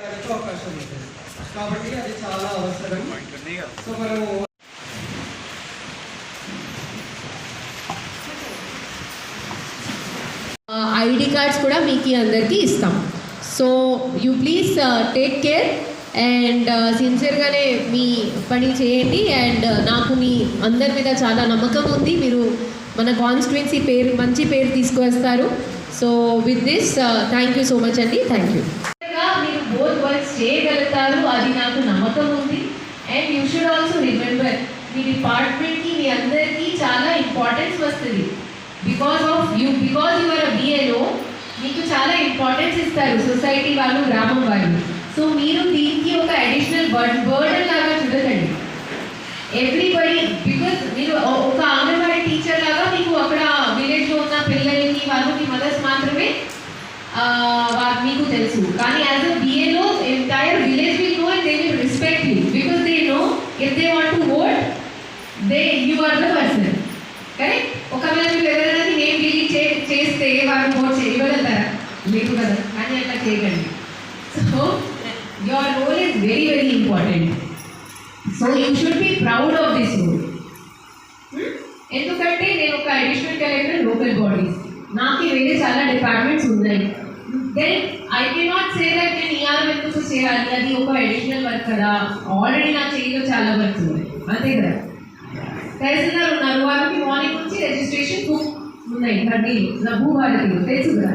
అవకాశం ఉంటుంది కాబట్టి అది చాలా అవసరం. సో మనము ఐడి కార్డ్స్ కూడా మీకు అందరికీ ఇస్తాం. So you please take care and సిన్సియర్గానే మీ పని చేయండి. అండ్ నాకు మీ అందరి మీద చాలా నమ్మకం ఉంది, మీరు మన కాన్స్టిట్యుయెన్సీ పేరు మంచి పేరు తీసుకువస్తారు. So with this thank you so much అండి. Thank you. మీరు బోత్ వర్క్స్ చేయగలుగుతారు, అది నాకు నమ్మకం ఉంది. And you should also remember, మీ డిపార్ట్మెంట్కి మీ అందరికీ చాలా ఇంపార్టెన్స్ వస్తుంది. Because you are a BLO, మీకు చాలా ఇంపార్టెన్స్ ఇస్తారు సొసైటీ వాళ్ళు, గ్రామం వాళ్ళు. సో మీరు దీనికి ఒక అడిషనల్ బర్డన్ లాగా చూడకండి. ఎవ్రీబడి, బికాస్ మీరు ఒక అంగన్వాడీ టీచర్ లాగా మీకు అక్కడ విలేజ్లో ఉన్న పిల్లలకి వాళ్ళకి మదర్స్ మాత్రమే మీకు తెలుసు. కానీ as a BLO entire village will know and they will respect you because they know if they want to vote you are the person. Correct? ఒకవేళ మీరు ఎవరైనా నేమ్ డిలీట్ చేస్తే వాళ్ళు ఓట్ చేయగలుగుతారా? లేదు కదా. కానీ అట్లా చేయకండి. So your role is very very important. So you should be proud of this role. ఎందుకంటే నేను ఒక అడిషనల్ కలెక్టర్ లోకల్ బాడీస్, నాకు వేరే చాలా డిపార్ట్మెంట్స్ ఉన్నాయి. Then I cannot say that నేను ఈఆర్ ఎందుకు చేయాలి, అది ఒక అడిషనల్ వర్క్ కదా. ఆల్రెడీ నా చేతిలో చాలా వర్క్స్ ఉన్నాయి, అంతే కదా. తహసీల్దార్ ఉన్నారు, వాళ్ళకి మార్నింగ్ నుంచి రిజిస్ట్రేషన్ బుక్ ఉన్నాయి, 30 భూభారతిలో తెలుసు కదా.